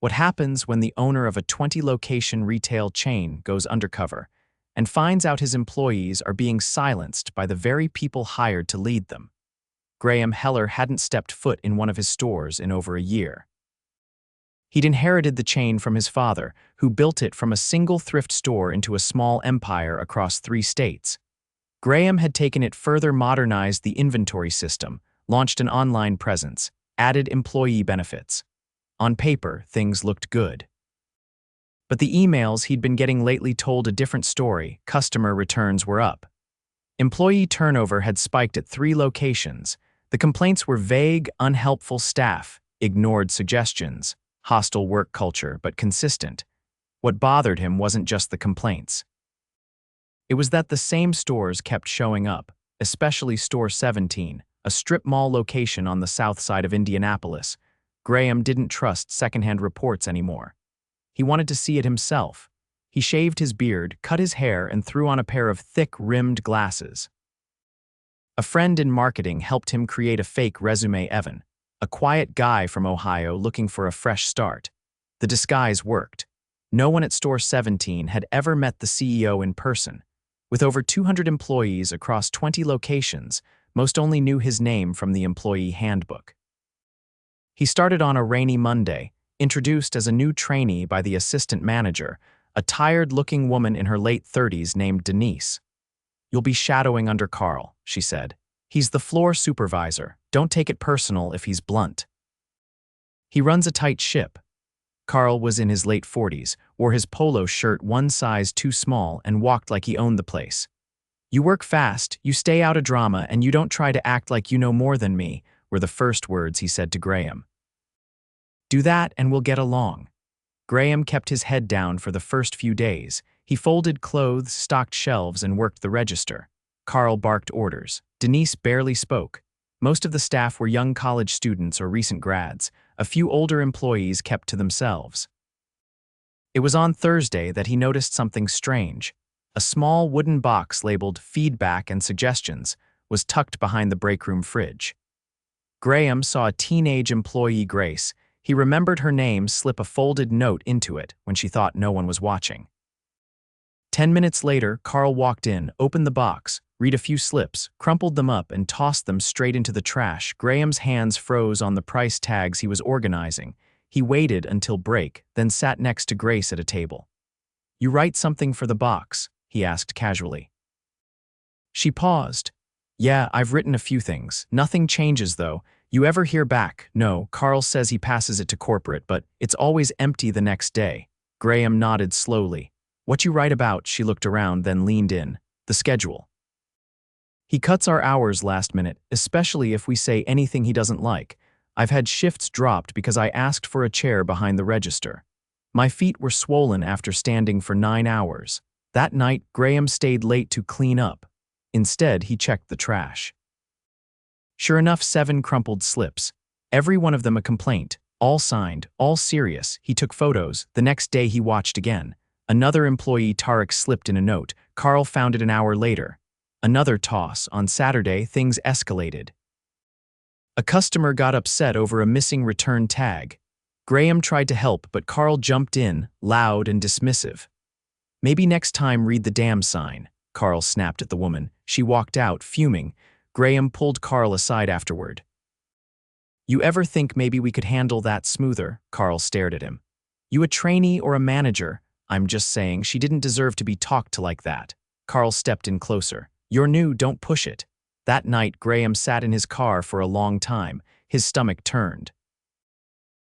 What happens when the owner of a 20-location retail chain goes undercover and finds out his employees are being silenced by the very people hired to lead them. Graham Heller hadn't stepped foot in one of his stores in over a year. He'd inherited the chain from his father, who built it from a single thrift store into a small empire across 3 states. Graham had taken it further, modernized the inventory system, launched an online presence, added employee benefits. On paper, things looked good. But the emails he'd been getting lately told a different story. Customer returns were up. Employee turnover had spiked at 3 locations. The complaints were vague, unhelpful staff, ignored suggestions, hostile work culture, but consistent. What bothered him wasn't just the complaints. It was that the same stores kept showing up, especially Store 17, a strip mall location on the south side of Indianapolis. Graham didn't trust secondhand reports anymore. He wanted to see it himself. He shaved his beard, cut his hair, and threw on a pair of thick-rimmed glasses. A friend in marketing helped him create a fake resume. Evan, a quiet guy from Ohio looking for a fresh start. The disguise worked. No one at Store 17 had ever met the CEO in person. With over 200 employees across 20 locations, most only knew his name from the employee handbook. He started on a rainy Monday, introduced as a new trainee by the assistant manager, a tired-looking woman in her late 30s named Denise. "You'll be shadowing under Carl," she said. "He's the floor supervisor. Don't take it personal if he's blunt. He runs a tight ship." Carl was in his late 40s, wore his polo shirt one size too small, and walked like he owned the place. "You work fast, you stay out of drama, and you don't try to act like you know more than me," were the first words he said to Graham. "Do that and we'll get along." Graham kept his head down for the first few days. He folded clothes, stocked shelves, and worked the register. Carl barked orders. Denise barely spoke. Most of the staff were young college students or recent grads. A few older employees kept to themselves. It was on Thursday that he noticed something strange. A small wooden box labeled "Feedback and Suggestions" was tucked behind the breakroom fridge. Graham saw a teenage employee, Grace. He remembered her name slip a folded note into it when she thought no one was watching. 10 minutes later, Carl walked in, opened the box, read a few slips, crumpled them up, and tossed them straight into the trash. Graham's hands froze on the price tags he was organizing. He waited until break, then sat next to Grace at a table. "You write something for the box?" he asked casually. She paused. "Yeah, I've written a few things. Nothing changes, though. You ever hear back?" "No, Carl says he passes it to corporate, but it's always empty the next day." Graham nodded slowly. "What you write about?" She looked around, then leaned in. "The schedule. He cuts our hours last minute, especially if we say anything he doesn't like. I've had shifts dropped because I asked for a chair behind the register. My feet were swollen after standing for 9 hours. That night, Graham stayed late to clean up. Instead, he checked the trash. Sure enough, 7 crumpled slips. Every one of them a complaint, all signed, all serious. He took photos. The next day he watched again. Another employee, Tarek, slipped in a note. Carl found it an hour later. Another toss. On Saturday, things escalated. A customer got upset over a missing return tag. Graham tried to help, but Carl jumped in, loud and dismissive. "Maybe next time read the damn sign," Carl snapped at the woman. She walked out, fuming. Graham pulled Carl aside afterward. "You ever think maybe we could handle that smoother?" Carl stared at him. "You a trainee or a manager?" "I'm just saying she didn't deserve to be talked to like that." Carl stepped in closer. "You're new, don't push it." That night, Graham sat in his car for a long time. His stomach turned.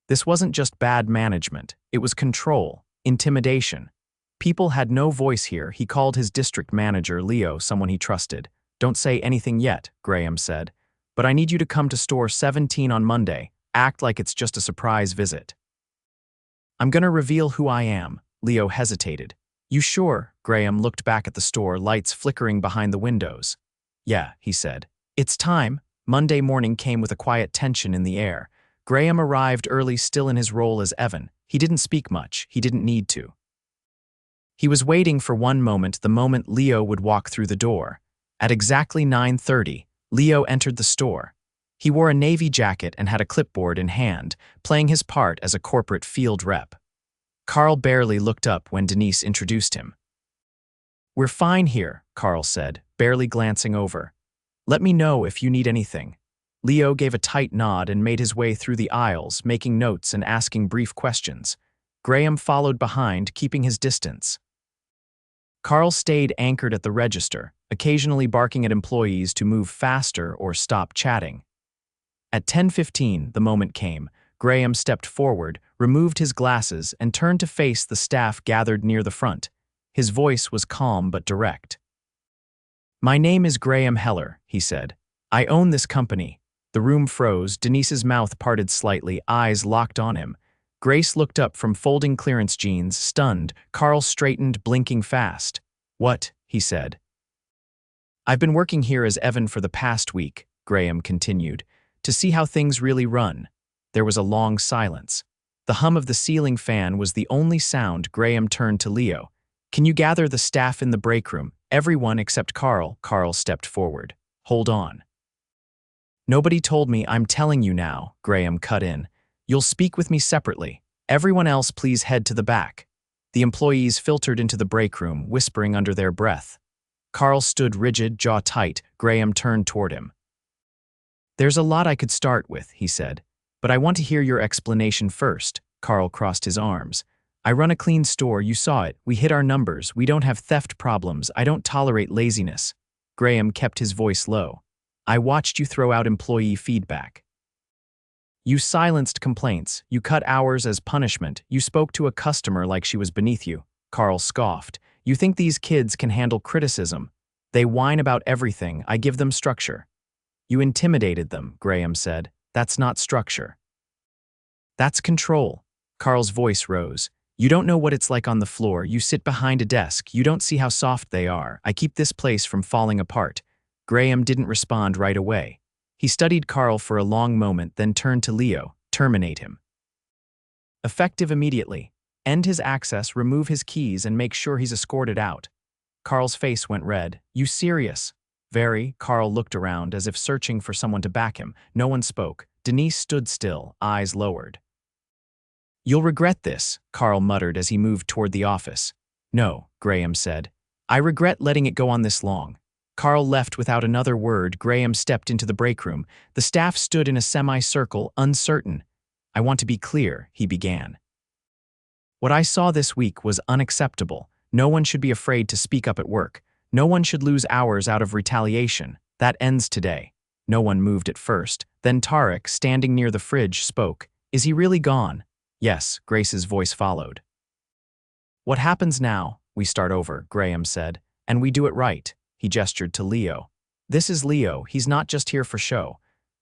This wasn't just bad management. It was control, intimidation. People had no voice here. He called his district manager, Leo, someone he trusted. "Don't say anything yet," Graham said. "But I need you to come to Store 17 on Monday. Act like it's just a surprise visit." "I'm gonna reveal who I am." Leo hesitated. "You sure?" Graham looked back at the store, lights flickering behind the windows. "Yeah," he said. "It's time." Monday morning came with a quiet tension in the air. Graham arrived early, still in his role as Evan. He didn't speak much. He didn't need to. He was waiting for one moment, the moment Leo would walk through the door. At exactly 9:30, Leo entered the store. He wore a navy jacket and had a clipboard in hand, playing his part as a corporate field rep. Carl barely looked up when Denise introduced him. "We're fine here," Carl said, barely glancing over. "Let me know if you need anything." Leo gave a tight nod and made his way through the aisles, making notes and asking brief questions. Graham followed behind, keeping his distance. Carl stayed anchored at the register, occasionally barking at employees to move faster or stop chatting. At 10:15, the moment came. Graham stepped forward, removed his glasses, and turned to face the staff gathered near the front. His voice was calm but direct. "My name is Graham Heller," he said. "I own this company." The room froze, Denise's mouth parted slightly, eyes locked on him. Grace looked up from folding clearance jeans, stunned. Carl straightened, blinking fast. "What?" he said. "I've been working here as Evan for the past week," Graham continued, "to see how things really run." There was a long silence. The hum of the ceiling fan was the only sound. Graham turned to Leo. "Can you gather the staff in the break room? Everyone except Carl." Carl stepped forward. "Hold on." "Nobody told me. I'm telling you now," Graham cut in. "You'll speak with me separately. Everyone else please head to the back." The employees filtered into the break room, whispering under their breath. Carl stood rigid, jaw tight. Graham turned toward him. "There's a lot I could start with," he said, "but I want to hear your explanation first." Carl crossed his arms. "I run a clean store, you saw it. We hit our numbers. We don't have theft problems. I don't tolerate laziness." Graham kept his voice low. "I watched you throw out employee feedback. You silenced complaints. You cut hours as punishment. You spoke to a customer like she was beneath you." Carl scoffed. "You think these kids can handle criticism? They whine about everything. I give them structure." "You intimidated them," Graham said. "That's not structure. That's control." Carl's voice rose. "You don't know what it's like on the floor. You sit behind a desk. You don't see how soft they are. I keep this place from falling apart." Graham didn't respond right away. He studied Carl for a long moment, then turned to Leo. "Terminate him. Effective immediately. End his access, remove his keys, and make sure he's escorted out." Carl's face went red. "You serious?" "Very." Carl looked around as if searching for someone to back him. No one spoke. Denise stood still, eyes lowered. "You'll regret this," Carl muttered as he moved toward the office. "No," Graham said. "I regret letting it go on this long." Carl left without another word. Graham stepped into the break room. The staff stood in a semicircle, uncertain. "I want to be clear," he began. "What I saw this week was unacceptable. No one should be afraid to speak up at work. No one should lose hours out of retaliation. That ends today." No one moved at first. Then Tarek, standing near the fridge, spoke. "Is he really gone?" "Yes," Grace's voice followed. "What happens now? We start over," Graham said. "And we do it right." He gestured to Leo. "This is Leo. He's not just here for show.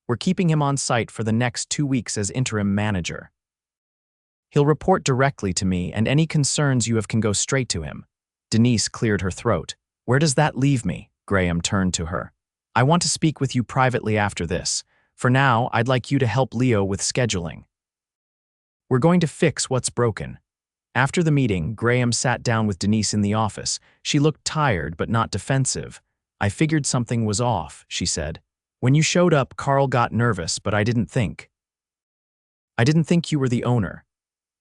We're keeping him on site for the next 2 weeks as interim manager. He'll report directly to me, and any concerns you have can go straight to him." Denise cleared her throat. "Where does that leave me?" Graham turned to her. "I want to speak with you privately after this. For now, I'd like you to help Leo with scheduling. We're going to fix what's broken." After the meeting, Graham sat down with Denise in the office. She looked tired but not defensive. "I figured something was off," she said. "When you showed up, Carl got nervous, but I didn't think you were the owner.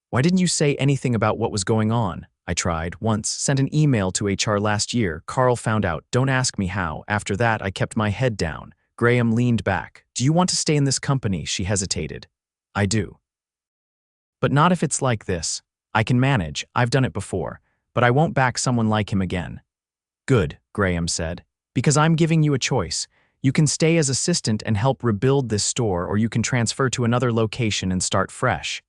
Why didn't you say anything about what was going on?" "I tried, once, sent an email to HR last year. Carl found out. Don't ask me how. After that, I kept my head down." Graham leaned back. "Do you want to stay in this company?" She hesitated. "I do. But not if it's like this. I can manage. I've done it before. But I won't back someone like him again." "Good," Graham said. "Because I'm giving you a choice. You can stay as assistant and help rebuild this store, or you can transfer to another location and start fresh.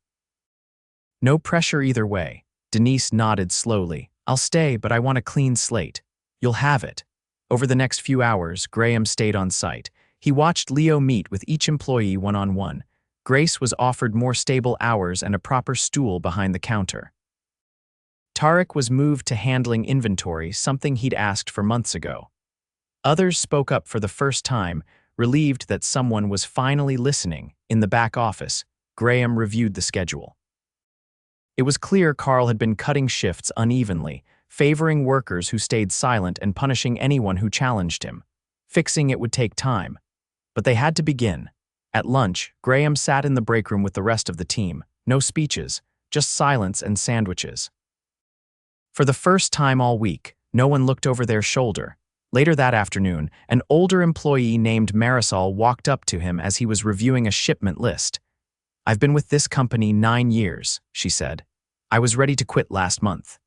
No pressure either way." Denise nodded slowly. "I'll stay, but I want a clean slate." "You'll have it." Over the next few hours, Graham stayed on site. He watched Leo meet with each employee one-on-one. Grace was offered more stable hours and a proper stool behind the counter. Tarek was moved to handling inventory, something he'd asked for months ago. Others spoke up for the first time, relieved that someone was finally listening. In the back office, Graham reviewed the schedule. It was clear Carl had been cutting shifts unevenly, favoring workers who stayed silent and punishing anyone who challenged him. Fixing it would take time. But they had to begin. At lunch, Graham sat in the break room with the rest of the team. No speeches, just silence and sandwiches. For the first time all week, no one looked over their shoulder. Later that afternoon, an older employee named Marisol walked up to him as he was reviewing a shipment list. "I've been with this company 9 years," she said. "I was ready to quit last month."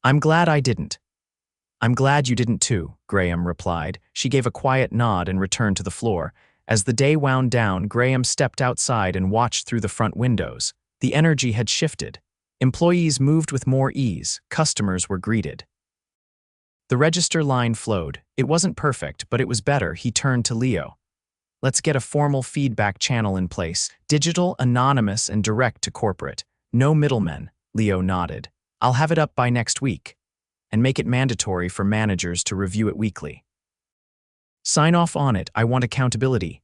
"I'm glad I didn't." "I'm glad you didn't too," Graham replied. She gave a quiet nod and returned to the floor. As the day wound down, Graham stepped outside and watched through the front windows. The energy had shifted. Employees moved with more ease. Customers were greeted. The register line flowed. It wasn't perfect, but it was better. He turned to Leo. "Let's get a formal feedback channel in place. Digital, anonymous, and direct to corporate. No middlemen." Leo nodded. "I'll have it up by next week. And make it mandatory for managers to review it weekly." "Sign off on it. I want accountability."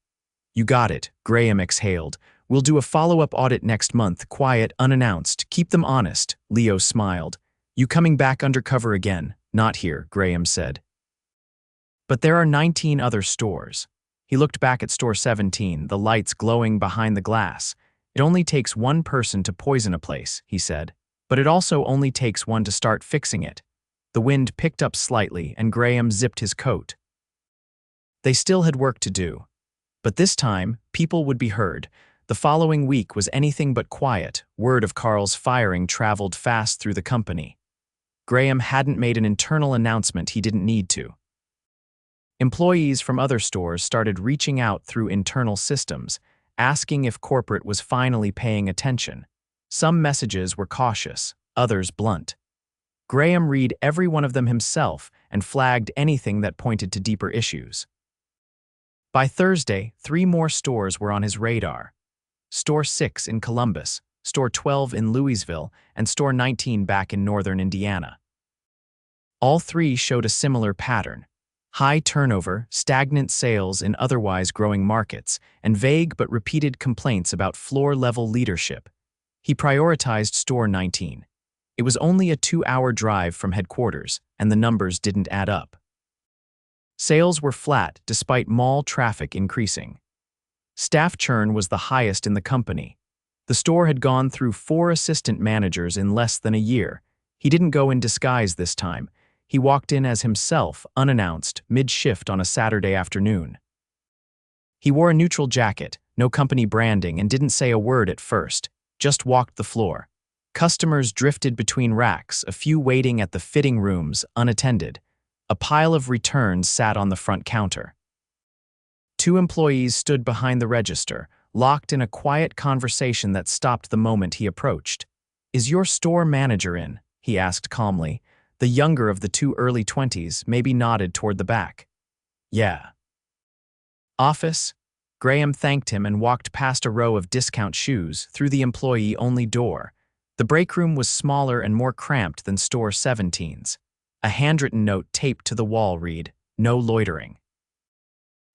"You got it," Graham exhaled. "We'll do a follow-up audit next month, quiet, unannounced. Keep them honest." Leo smiled. "You coming back undercover again?" "Not here," Graham said. "But there are 19 other stores." He looked back at store 17, the lights glowing behind the glass. "It only takes one person to poison a place," he said. "But it also only takes one to start fixing it." The wind picked up slightly, and Graham zipped his coat. They still had work to do. But this time, people would be heard. The following week was anything but quiet. Word of Carl's firing traveled fast through the company. Graham hadn't made an internal announcement he didn't need to. Employees from other stores started reaching out through internal systems, asking if corporate was finally paying attention. Some messages were cautious, others blunt. Graham read every one of them himself and flagged anything that pointed to deeper issues. By Thursday, 3 more stores were on his radar. Store 6 in Columbus, Store 12 in Louisville, and Store 19 back in northern Indiana. All 3 showed a similar pattern: high turnover, stagnant sales in otherwise growing markets, and vague but repeated complaints about floor-level leadership. He prioritized Store 19. It was only a 2-hour drive from headquarters, and the numbers didn't add up. Sales were flat despite mall traffic increasing. Staff churn was the highest in the company. The store had gone through 4 assistant managers in less than a year. He didn't go in disguise this time. He walked in as himself, unannounced, mid-shift on a Saturday afternoon. He wore a neutral jacket, no company branding, and didn't say a word at first, just walked the floor. Customers drifted between racks, a few waiting at the fitting rooms, unattended. A pile of returns sat on the front counter. 2 employees stood behind the register, locked in a quiet conversation that stopped the moment he approached. "Is your store manager in?" he asked calmly. The younger of the 2 early 20s maybe nodded toward the back. "Yeah." "Office?" Graham thanked him and walked past a row of discount shoes through the employee-only door. The break room was smaller and more cramped than Store 17's. A handwritten note taped to the wall read, "No loitering."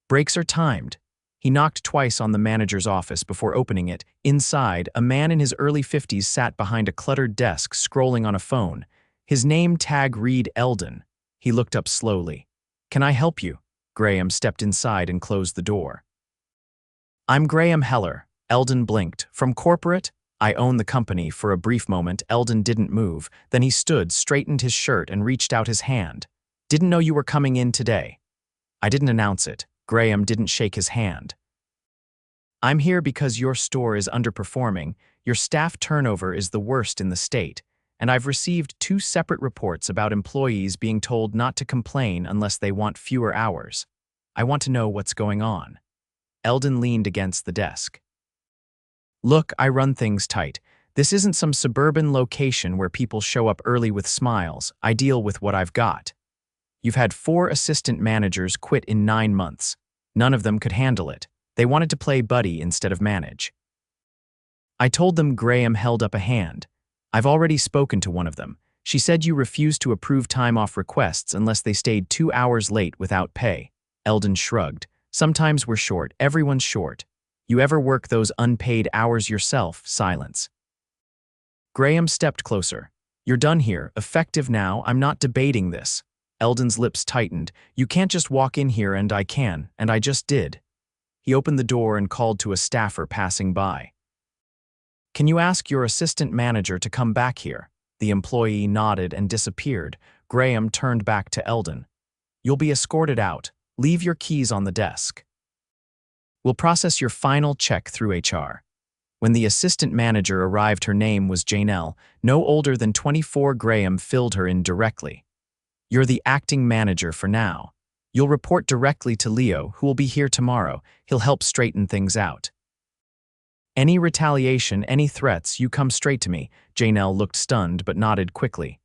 "Breaks are timed." He knocked twice on the manager's office before opening it. Inside, a man in his early 50s sat behind a cluttered desk scrolling on a phone. His name tag read Eldon. He looked up slowly. "Can I help you?" Graham stepped inside and closed the door. "I'm Graham Heller." Eldon blinked. "From corporate?" "I own the company." For a brief moment, Eldon didn't move. Then he stood, straightened his shirt, and reached out his hand. "Didn't know you were coming in today." "I didn't announce it." Graham didn't shake his hand. "I'm here because your store is underperforming. Your staff turnover is the worst in the state. And I've received 2 separate reports about employees being told not to complain unless they want fewer hours. I want to know what's going on." Eldon leaned against the desk. "Look, I run things tight. This isn't some suburban location where people show up early with smiles. I deal with what I've got. You've had 4 assistant managers quit in 9 months. None of them could handle it. They wanted to play buddy instead of manage." I told them. Graham held up a hand. "I've already spoken to one of them. She said you refused to approve time-off requests unless they stayed 2 hours late without pay." Eldon shrugged. "Sometimes we're short. Everyone's short. You ever work those unpaid hours yourself?" Silence. Graham stepped closer. "You're done here, effective now. I'm not debating this." Eldon's lips tightened. "You can't just walk in here and I can, and I just did." He opened the door and called to a staffer passing by. "Can you ask your assistant manager to come back here?" The employee nodded and disappeared. Graham turned back to Eldon. "You'll be escorted out. Leave your keys on the desk. We'll process your final check through HR." When the assistant manager arrived, her name was Janelle. No older than 24, Graham filled her in directly. "You're the acting manager for now. You'll report directly to Leo, who will be here tomorrow. He'll help straighten things out. Any retaliation, any threats, you come straight to me." Janelle looked stunned but nodded quickly.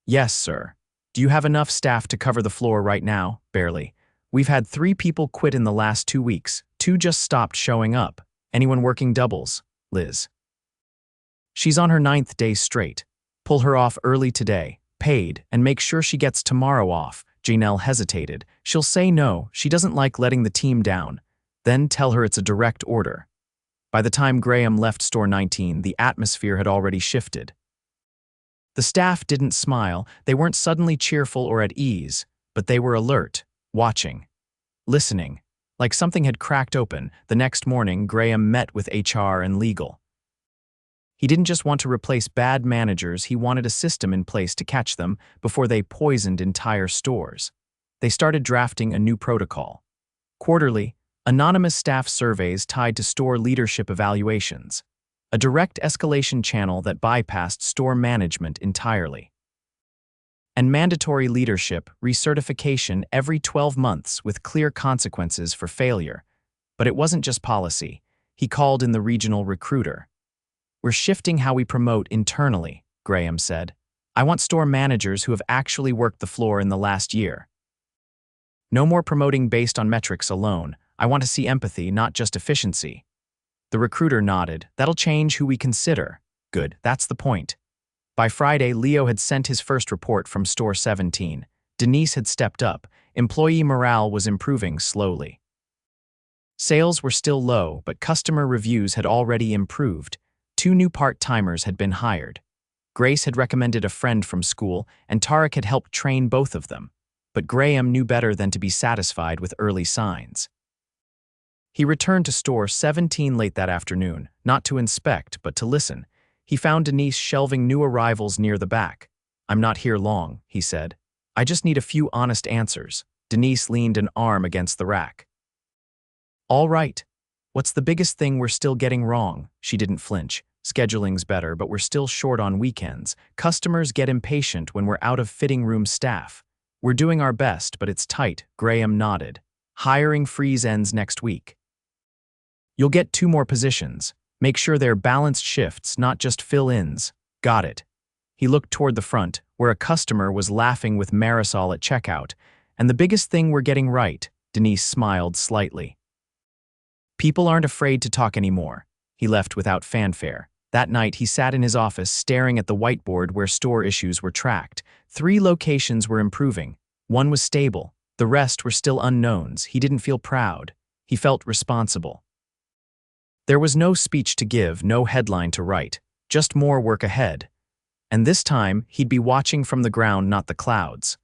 "Yes, sir. Do you have enough staff to cover the floor right now?" "Barely. We've had 3 people quit in the last 2 weeks. 2 just stopped showing up. Anyone working doubles?" "Liz. She's on her 9th day straight. Pull her off early today, paid, and make sure she gets tomorrow off." Janelle hesitated. "She'll say no. She doesn't like letting the team down." "Then tell her it's a direct order." By the time Graham left store 19, the atmosphere had already shifted. The staff didn't smile. They weren't suddenly cheerful or at ease, but they were alert, watching, listening. Like something had cracked open. The next morning, Graham met with HR and legal. He didn't just want to replace bad managers, he wanted a system in place to catch them before they poisoned entire stores. They started drafting a new protocol. Quarterly, anonymous staff surveys tied to store leadership evaluations. A direct escalation channel that bypassed store management entirely. And mandatory leadership recertification every 12 months with clear consequences for failure. But it wasn't just policy. He called in the regional recruiter. "We're shifting how we promote internally," Graham said. "I want store managers who have actually worked the floor in the last year. No more promoting based on metrics alone. I want to see empathy, not just efficiency." The recruiter nodded. "That'll change who we consider." "Good, that's the point." By Friday, Leo had sent his first report from store 17. Denise had stepped up. Employee morale was improving slowly. Sales were still low, but customer reviews had already improved. 2 new part-timers had been hired. Grace had recommended a friend from school, and Tarek had helped train both of them. But Graham knew better than to be satisfied with early signs. He returned to store 17 late that afternoon, not to inspect, but to listen. He found Denise shelving new arrivals near the back. "I'm not here long," he said. "I just need a few honest answers." Denise leaned an arm against the rack. "All right. What's the biggest thing we're still getting wrong?" She didn't flinch. "Scheduling's better, but we're still short on weekends. Customers get impatient when we're out of fitting room staff. We're doing our best, but it's tight." Graham nodded. "Hiring freeze ends next week. You'll get 2 more positions. Make sure they're balanced shifts, not just fill-ins." "Got it." He looked toward the front, where a customer was laughing with Marisol at checkout. "And the biggest thing we're getting right," Denise smiled slightly. "People aren't afraid to talk anymore." He left without fanfare. That night, he sat in his office staring at the whiteboard where store issues were tracked. 3 locations were improving. 1 was stable. The rest were still unknowns. He didn't feel proud. He felt responsible. There was no speech to give, no headline to write, just more work ahead. And this time, he'd be watching from the ground, not the clouds.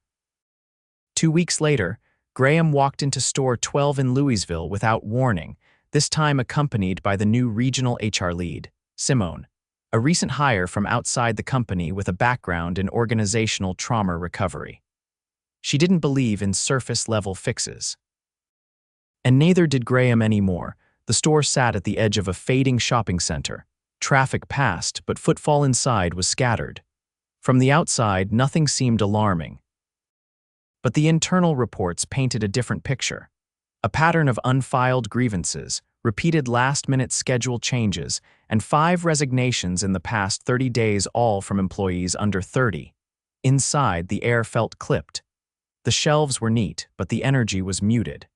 2 weeks later, Graham walked into store 12 in Louisville without warning, this time accompanied by the new regional HR lead, Simone, a recent hire from outside the company with a background in organizational trauma recovery. She didn't believe in surface-level fixes. And neither did Graham anymore. The store sat at the edge of a fading shopping center. Traffic passed, but footfall inside was scattered. From the outside, nothing seemed alarming. But the internal reports painted a different picture. A pattern of unfiled grievances, repeated last-minute schedule changes, and 5 resignations in the past 30 days, all from employees under 30. Inside, the air felt clipped. The shelves were neat, but the energy was muted.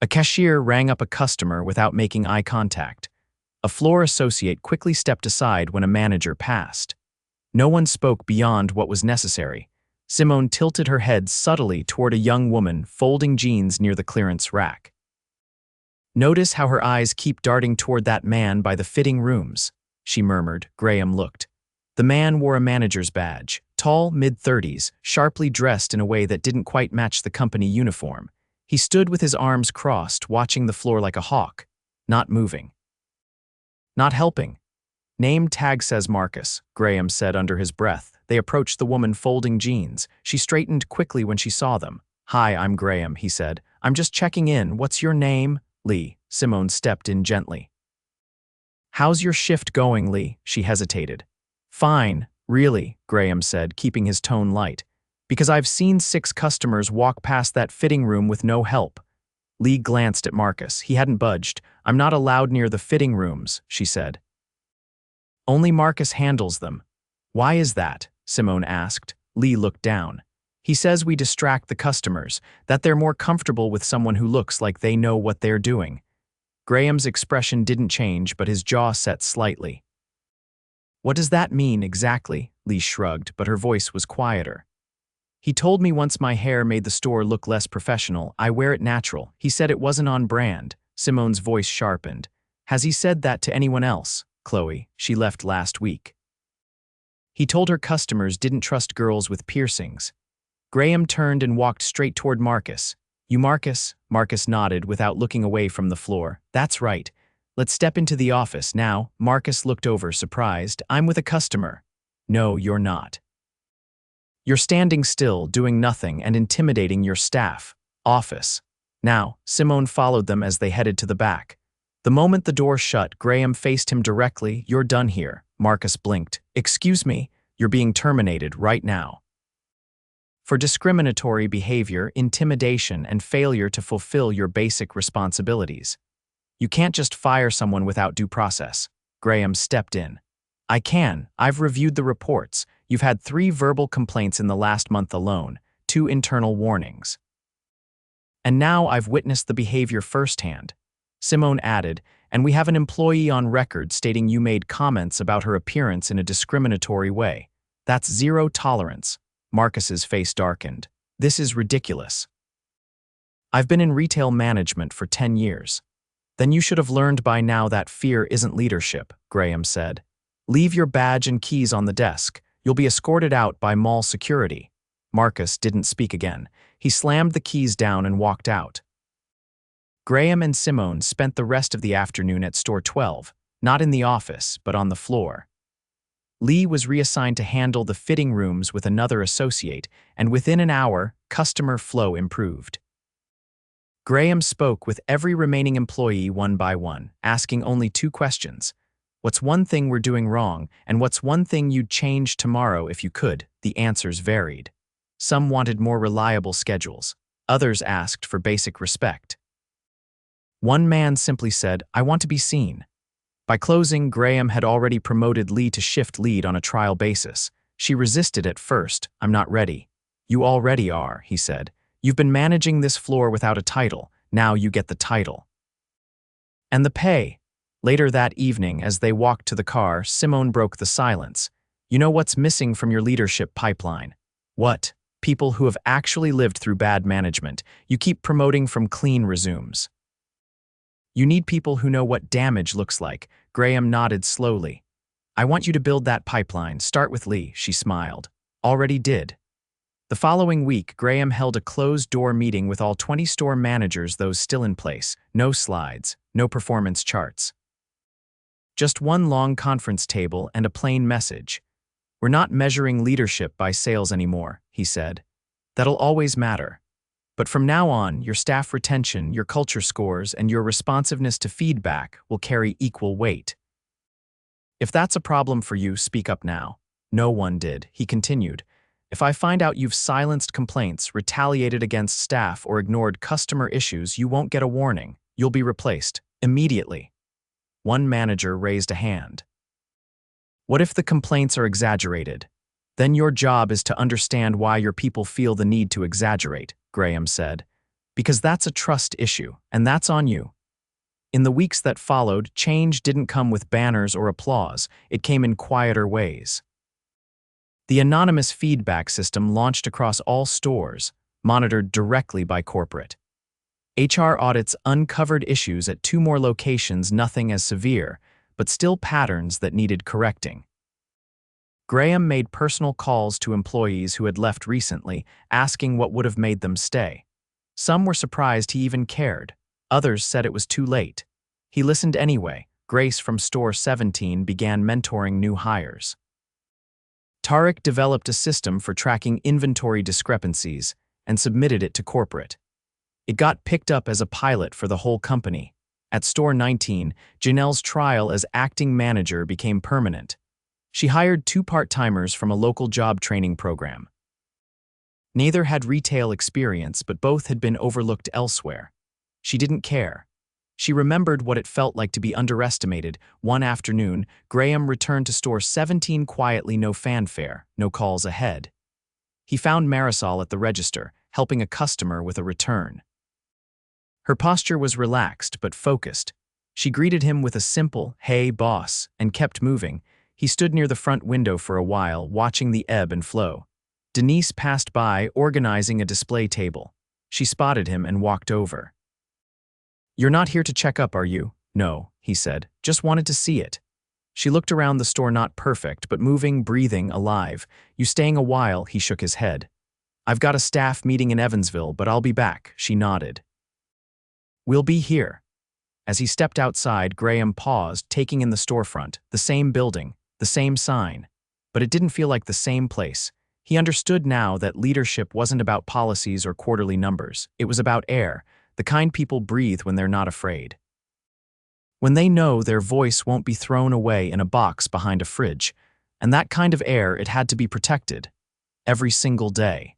A cashier rang up a customer without making eye contact. A floor associate quickly stepped aside when a manager passed. No one spoke beyond what was necessary. Simone tilted her head subtly toward a young woman folding jeans near the clearance rack. "Notice how her eyes keep darting toward that man by the fitting rooms," she murmured. Graham looked. The man wore a manager's badge, tall, mid-30s, sharply dressed in a way that didn't quite match the company uniform. He stood with his arms crossed, watching the floor like a hawk, not moving. Not helping. Name tag says Marcus, Graham said under his breath. They approached the woman folding jeans. She straightened quickly when she saw them. Hi, I'm Graham, he said. I'm just checking in. What's your name? Lee. Simone stepped in gently. How's your shift going, Lee? She hesitated. Fine, really, Graham said, keeping his tone light. Because I've seen 6 customers walk past that fitting room with no help. Lee glanced at Marcus. He hadn't budged. I'm not allowed near the fitting rooms, she said. Only Marcus handles them. Why is that? Simone asked. Lee looked down. He says we distract the customers, that they're more comfortable with someone who looks like they know what they're doing. Graham's expression didn't change, but his jaw set slightly. What does that mean exactly? Lee shrugged, but her voice was quieter. He told me once my hair made the store look less professional, I wear it natural. He said it wasn't on brand. Simone's voice sharpened. Has he said that to anyone else? Chloe, she left last week. He told her customers didn't trust girls with piercings. Graham turned and walked straight toward Marcus. You Marcus? Marcus nodded without looking away from the floor. That's right. Let's step into the office now. Marcus looked over, surprised. I'm with a customer. No, you're not. You're standing still, doing nothing, and intimidating your staff. Office. Now, Simone followed them as they headed to the back. The moment the door shut, Graham faced him directly. You're done here. Marcus blinked. Excuse me, you're being terminated right now. For discriminatory behavior, intimidation, and failure to fulfill your basic responsibilities. You can't just fire someone without due process. Graham stepped in. I can. I've reviewed the reports. You've had 3 verbal complaints in the last month alone, 2 internal warnings. And now I've witnessed the behavior firsthand. Simone added, and we have an employee on record stating you made comments about her appearance in a discriminatory way. That's 0 tolerance. Marcus's face darkened. This is ridiculous. I've been in retail management for 10 years. Then you should have learned by now that fear isn't leadership, Graham said. Leave your badge and keys on the desk. You'll be escorted out by mall security. Marcus didn't speak again. He slammed the keys down and walked out. Graham and Simone spent the rest of the afternoon at store 12, not in the office, but on the floor. Lee was reassigned to handle the fitting rooms with another associate, and within an hour, customer flow improved. Graham spoke with every remaining employee one by one, asking only 2 questions. What's one thing we're doing wrong, and what's one thing you'd change tomorrow if you could? The answers varied. Some wanted more reliable schedules. Others asked for basic respect. One man simply said, I want to be seen. By closing, Graham had already promoted Lee to shift lead on a trial basis. She resisted at first. I'm not ready. You already are, he said. You've been managing this floor without a title. Now you get the title. And the pay. Later that evening, as they walked to the car, Simone broke the silence. You know what's missing from your leadership pipeline? What? People who have actually lived through bad management. You keep promoting from clean resumes. You need people who know what damage looks like. Graham nodded slowly. I want you to build that pipeline. Start with Lee, she smiled. Already did. The following week, Graham held a closed-door meeting with all 20 store managers, those still in place. No slides, no performance charts. Just one long conference table and a plain message. We're not measuring leadership by sales anymore, he said. That'll always matter. But from now on, your staff retention, your culture scores, and your responsiveness to feedback will carry equal weight. If that's a problem for you, speak up now. No one did, he continued. If I find out you've silenced complaints, retaliated against staff, or ignored customer issues, you won't get a warning. You'll be replaced. Immediately. One manager raised a hand. What if the complaints are exaggerated? Then your job is to understand why your people feel the need to exaggerate, Graham said. Because that's a trust issue, and that's on you. In the weeks that followed, change didn't come with banners or applause. It came in quieter ways. The anonymous feedback system launched across all stores, monitored directly by corporate. HR audits uncovered issues at 2 more locations, nothing as severe, but still patterns that needed correcting. Graham made personal calls to employees who had left recently, asking what would have made them stay. Some were surprised he even cared. Others said it was too late. He listened anyway. Grace from Store 17 began mentoring new hires. Tariq developed a system for tracking inventory discrepancies and submitted it to corporate. It got picked up as a pilot for the whole company. At Store 19, Janelle's trial as acting manager became permanent. She hired 2 part-timers from a local job training program. Neither had retail experience, but both had been overlooked elsewhere. She didn't care. She remembered what it felt like to be underestimated. One afternoon, Graham returned to Store 17 quietly, no fanfare, no calls ahead. He found Marisol at the register, helping a customer with a return. Her posture was relaxed but focused. She greeted him with a simple, "Hey, boss," and kept moving. He stood near the front window for a while, watching the ebb and flow. Denise passed by, organizing a display table. She spotted him and walked over. "You're not here to check up, are you?" "No," he said. "Just wanted to see it." She looked around the store, not perfect, but moving, breathing, alive. "You staying a while?" He shook his head. "I've got a staff meeting in Evansville, but I'll be back." She nodded. "We'll be here." As he stepped outside, Graham paused, taking in the storefront, the same building, the same sign. But it didn't feel like the same place. He understood now that leadership wasn't about policies or quarterly numbers. It was about air, the kind people breathe when they're not afraid. When they know their voice won't be thrown away in a box behind a fridge. And that kind of air, it had to be protected. Every single day.